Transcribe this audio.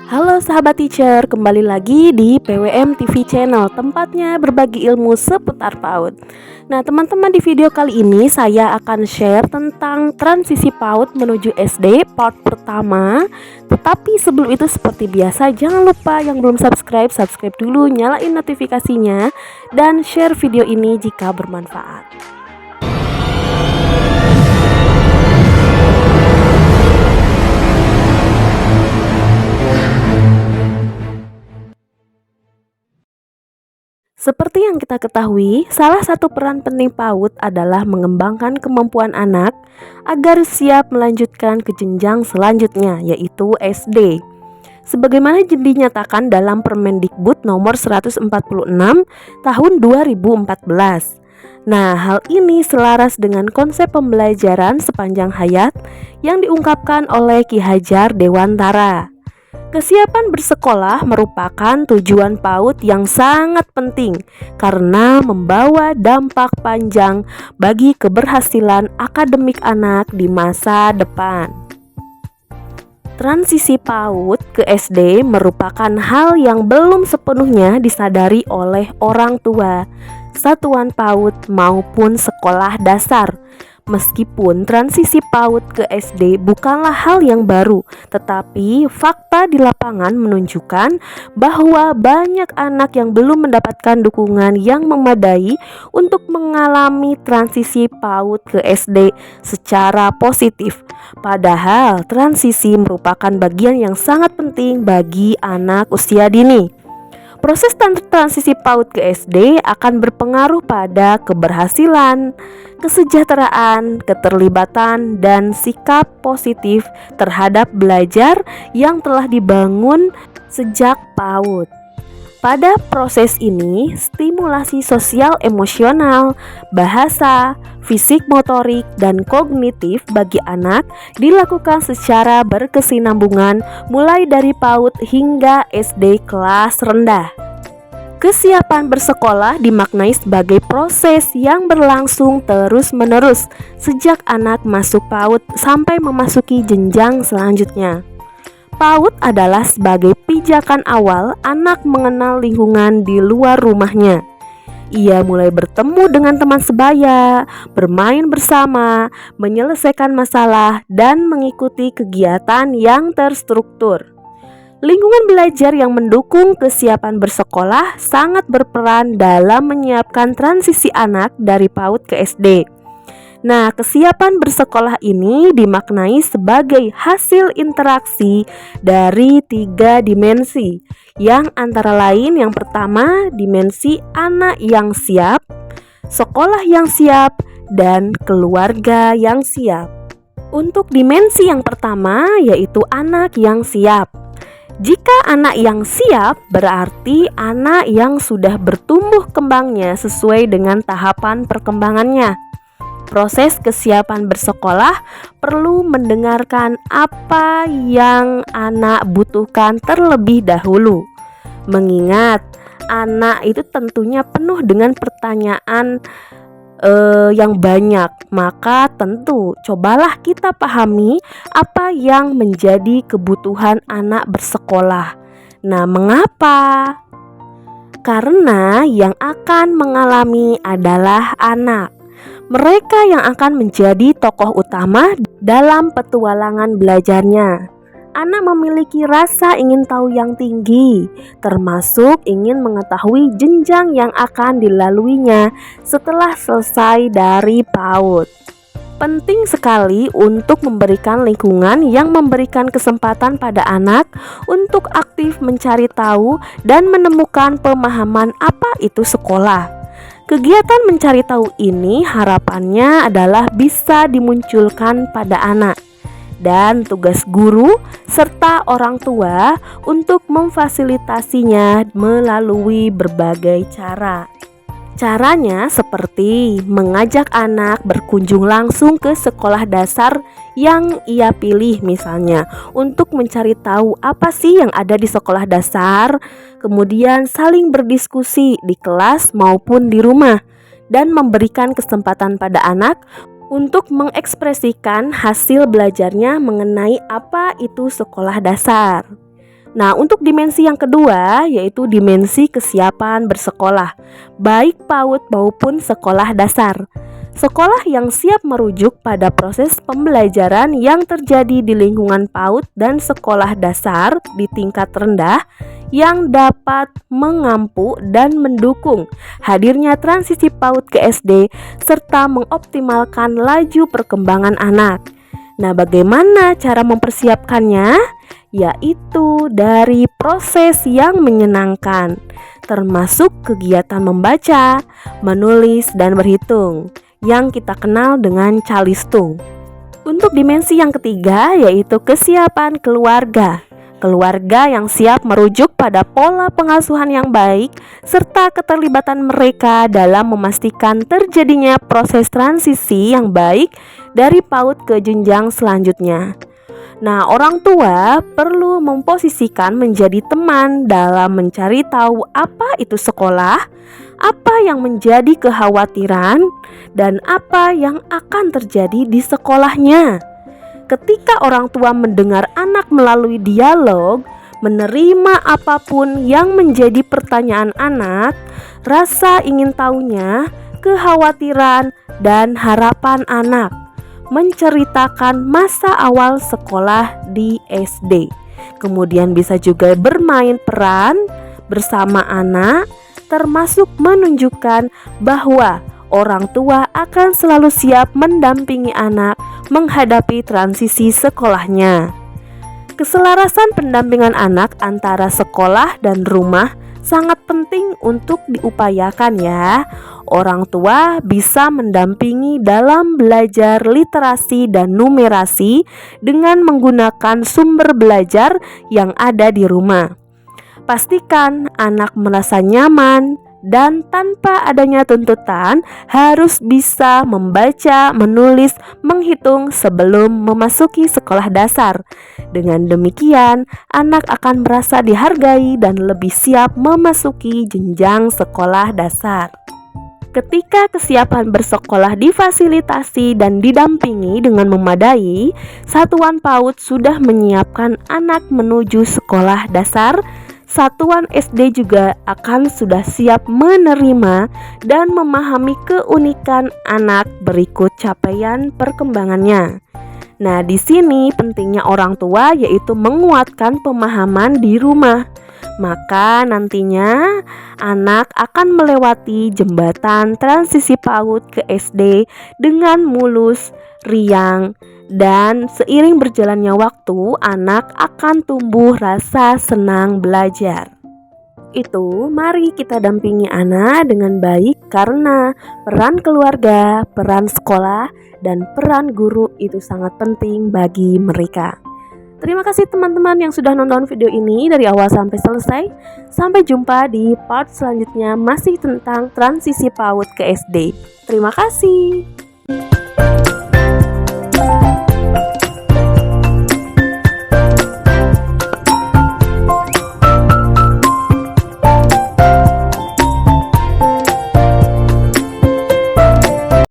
Halo sahabat teacher, kembali lagi di PWM TV Channel, tempatnya berbagi ilmu seputar PAUD. Nah teman-teman, di video kali ini saya akan share tentang transisi PAUD menuju SD part pertama. Tetapi sebelum itu, seperti biasa, jangan lupa yang belum subscribe dulu, nyalain notifikasinya, dan share video ini jika bermanfaat. Seperti yang kita ketahui, salah satu peran penting PAUD adalah mengembangkan kemampuan anak agar siap melanjutkan ke jenjang selanjutnya, yaitu SD. Sebagaimana dinyatakan dalam Permendikbud nomor 146 tahun 2014. Nah, hal ini selaras dengan konsep pembelajaran sepanjang hayat yang diungkapkan oleh Ki Hajar Dewantara. Kesiapan bersekolah merupakan tujuan PAUD yang sangat penting karena membawa dampak panjang bagi keberhasilan akademik anak di masa depan. Transisi PAUD ke SD merupakan hal yang belum sepenuhnya disadari oleh orang tua, satuan PAUD maupun sekolah dasar. Meskipun transisi PAUD ke SD bukanlah hal yang baru, tetapi fakta di lapangan menunjukkan bahwa banyak anak yang belum mendapatkan dukungan yang memadai untuk mengalami transisi PAUD ke SD secara positif. Padahal transisi merupakan bagian yang sangat penting bagi anak usia dini. Proses transisi PAUD ke SD akan berpengaruh pada keberhasilan, kesejahteraan, keterlibatan, dan sikap positif terhadap belajar yang telah dibangun sejak PAUD. Pada proses ini, stimulasi sosial emosional, bahasa, fisik motorik, dan kognitif bagi anak dilakukan secara berkesinambungan mulai dari PAUD hingga SD kelas rendah. Kesiapan bersekolah dimaknai sebagai proses yang berlangsung terus-menerus sejak anak masuk PAUD sampai memasuki jenjang selanjutnya. PAUD adalah sebagai pijakan awal anak mengenal lingkungan di luar rumahnya. Ia mulai bertemu dengan teman sebaya, bermain bersama, menyelesaikan masalah, dan mengikuti kegiatan yang terstruktur. Lingkungan belajar yang mendukung kesiapan bersekolah sangat berperan dalam menyiapkan transisi anak dari PAUD ke SD. Nah, kesiapan bersekolah ini dimaknai sebagai hasil interaksi dari 3 dimensi, yang antara lain yang pertama, dimensi anak yang siap, sekolah yang siap, dan keluarga yang siap. Untuk dimensi yang pertama, yaitu anak yang siap. Jika anak yang siap, berarti anak yang sudah bertumbuh kembangnya sesuai dengan tahapan perkembangannya. Proses kesiapan bersekolah perlu mendengarkan apa yang anak butuhkan terlebih dahulu. Mengingat anak itu tentunya penuh dengan pertanyaan yang banyak, maka tentu cobalah kita pahami apa yang menjadi kebutuhan anak bersekolah. Nah, mengapa? Karena yang akan mengalami adalah anak. Mereka yang akan menjadi tokoh utama dalam petualangan belajarnya. Anak memiliki rasa ingin tahu yang tinggi, termasuk ingin mengetahui jenjang yang akan dilaluinya setelah selesai dari PAUD. Penting sekali untuk memberikan lingkungan yang memberikan kesempatan pada anak untuk aktif mencari tahu dan menemukan pemahaman apa itu sekolah. Kegiatan mencari tahu ini harapannya adalah bisa dimunculkan pada anak, dan tugas guru serta orang tua untuk memfasilitasinya melalui berbagai cara. Caranya seperti mengajak anak berkunjung langsung ke sekolah dasar yang ia pilih, misalnya untuk mencari tahu apa sih yang ada di sekolah dasar, kemudian saling berdiskusi di kelas maupun di rumah, dan memberikan kesempatan pada anak untuk mengekspresikan hasil belajarnya mengenai apa itu sekolah dasar. Nah, untuk dimensi yang kedua yaitu dimensi kesiapan bersekolah, baik PAUD maupun sekolah dasar. Sekolah yang siap merujuk pada proses pembelajaran yang terjadi di lingkungan PAUD dan sekolah dasar di tingkat rendah yang dapat mengampu dan mendukung hadirnya transisi PAUD ke SD serta mengoptimalkan laju perkembangan anak. Nah, bagaimana cara mempersiapkannya? Yaitu dari proses yang menyenangkan, termasuk kegiatan membaca, menulis, dan berhitung yang kita kenal dengan calistung. Untuk dimensi yang ketiga yaitu kesiapan keluarga. Keluarga yang siap merujuk pada pola pengasuhan yang baik serta keterlibatan mereka dalam memastikan terjadinya proses transisi yang baik dari PAUD ke jenjang selanjutnya. Nah, orang tua perlu memposisikan menjadi teman dalam mencari tahu apa itu sekolah, apa yang menjadi kekhawatiran, dan apa yang akan terjadi di sekolahnya. Ketika orang tua mendengar anak melalui dialog, menerima apapun yang menjadi pertanyaan anak, rasa ingin tahunya, kekhawatiran, dan harapan anak, menceritakan masa awal sekolah di SD. Kemudian bisa juga bermain peran bersama anak, termasuk menunjukkan bahwa orang tua akan selalu siap mendampingi anak menghadapi transisi sekolahnya. Keselarasan pendampingan anak antara sekolah dan rumah sangat penting untuk diupayakan ya. Orang tua bisa mendampingi dalam belajar literasi dan numerasi dengan menggunakan sumber belajar yang ada di rumah. Pastikan anak merasa nyaman dan tanpa adanya tuntutan harus bisa membaca, menulis, menghitung sebelum memasuki sekolah dasar. Dengan demikian, anak akan merasa dihargai dan lebih siap memasuki jenjang sekolah dasar. Ketika kesiapan bersekolah difasilitasi dan didampingi dengan memadai, satuan PAUD sudah menyiapkan anak menuju sekolah dasar. Satuan SD juga akan sudah siap menerima dan memahami keunikan anak berikut capaian perkembangannya. Nah, di sini pentingnya orang tua yaitu menguatkan pemahaman di rumah. Maka nantinya anak akan melewati jembatan transisi PAUD ke SD dengan mulus, riang, dan seiring berjalannya waktu, anak akan tumbuh rasa senang belajar. Itu mari kita dampingi anak dengan baik karena peran keluarga, peran sekolah, dan peran guru itu sangat penting bagi mereka. Terima kasih teman-teman yang sudah nonton video ini dari awal sampai selesai. Sampai jumpa di part selanjutnya masih tentang transisi PAUD ke SD. Terima kasih.